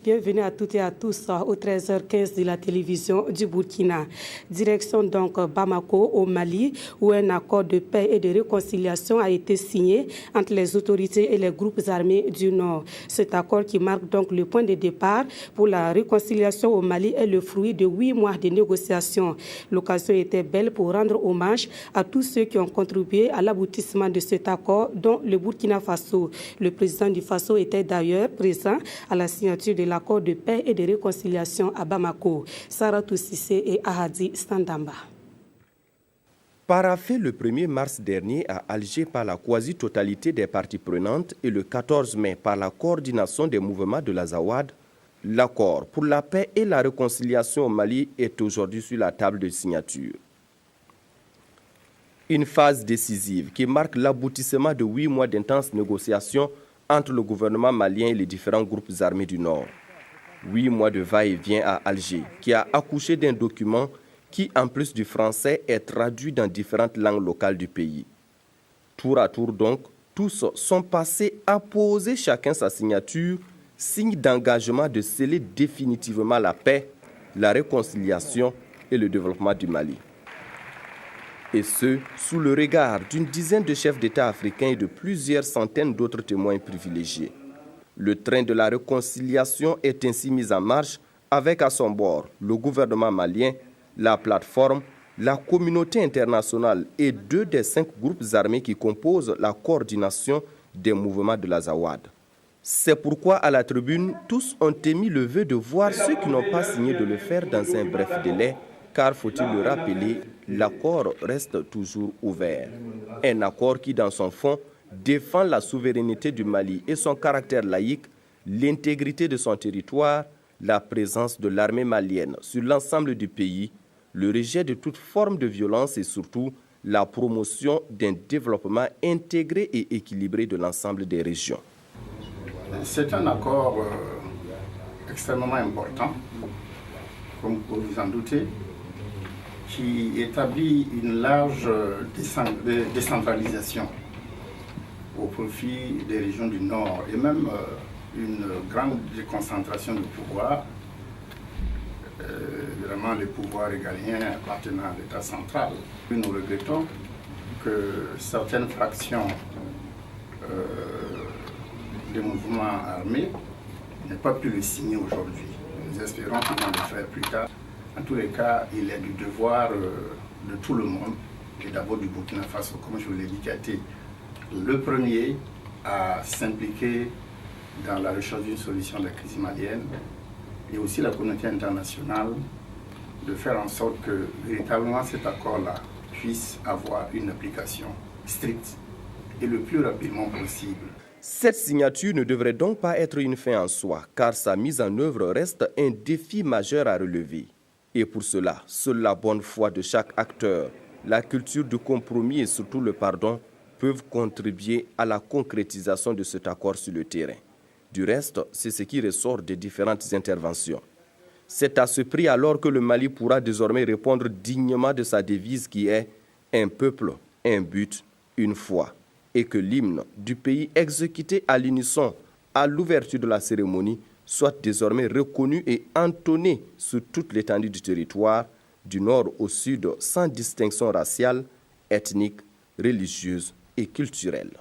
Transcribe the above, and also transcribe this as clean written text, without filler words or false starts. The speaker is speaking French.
Bienvenue à toutes et à tous au 13h15 de la télévision du Burkina. Direction donc Bamako au Mali où un accord de paix et de réconciliation a été signé entre les autorités et les groupes armés du Nord. Cet accord qui marque donc le point de départ pour la réconciliation au Mali est le fruit de 8 mois de négociations. L'occasion était belle pour rendre hommage à tous ceux qui ont contribué à l'aboutissement de cet accord, dont le Burkina Faso. Le président du Faso était d'ailleurs présent à la signature de l'accord de paix et de réconciliation à Bamako. Saratou Sissé et Ahadi Standamba. Paraphé le 1er mars dernier à Alger par la quasi-totalité des parties prenantes et le 14 mai par la coordination des mouvements de l'Azawad, l'accord pour la paix et la réconciliation au Mali est aujourd'hui sur la table de signature. Une phase décisive qui marque l'aboutissement de 8 mois d'intenses négociations entre le gouvernement malien et les différents groupes armés du Nord. 8 mois de va-et-vient à Alger, qui a accouché d'un document qui, en plus du français, est traduit dans différentes langues locales du pays. Tour à tour donc, tous sont passés à poser chacun sa signature, signe d'engagement de sceller définitivement la paix, la réconciliation et le développement du Mali. Et ce, sous le regard d'une dizaine de chefs d'État africains et de plusieurs centaines d'autres témoins privilégiés. Le train de la réconciliation est ainsi mis en marche avec à son bord le gouvernement malien, la plateforme, la communauté internationale et 2 des 5 groupes armés qui composent la coordination des mouvements de l'Azawad. C'est pourquoi à la tribune, tous ont émis le vœu de voir ceux qui n'ont pas signé de le faire dans un bref délai, car faut-il le rappeler, l'accord reste toujours ouvert. Un accord qui, dans son fond, défend la souveraineté du Mali et son caractère laïque, l'intégrité de son territoire, la présence de l'armée malienne sur l'ensemble du pays, le rejet de toute forme de violence et surtout la promotion d'un développement intégré et équilibré de l'ensemble des régions. C'est un accord extrêmement important, comme vous vous en doutez, qui établit une large décentralisation au profit des régions du Nord et même une grande déconcentration du pouvoir, vraiment les pouvoirs régaliens appartenant à l'État central. Nous regrettons que certaines fractions des mouvements armés n'aient pas pu le signer aujourd'hui. Nous espérons qu'ils vont le faire plus tard. En tous les cas, il est du devoir de tout le monde, et d'abord du Burkina Faso, comme je vous l'ai dit, qui a été le premier à s'impliquer dans la recherche d'une solution de la crise malienne, et aussi la communauté internationale, de faire en sorte que véritablement cet accord-là puisse avoir une application stricte et le plus rapidement possible. Cette signature ne devrait donc pas être une fin en soi, car sa mise en œuvre reste un défi majeur à relever. Et pour cela, seule la bonne foi de chaque acteur, la culture du compromis et surtout le pardon peuvent contribuer à la concrétisation de cet accord sur le terrain. Du reste, c'est ce qui ressort des différentes interventions. C'est à ce prix alors que le Mali pourra désormais répondre dignement de sa devise qui est « un peuple, un but, une foi » et que l'hymne du pays exécuté à l'unisson à l'ouverture de la cérémonie soit désormais reconnu et entonné sur toute l'étendue du territoire, du nord au sud, sans distinction raciale, ethnique, religieuse et culturelle.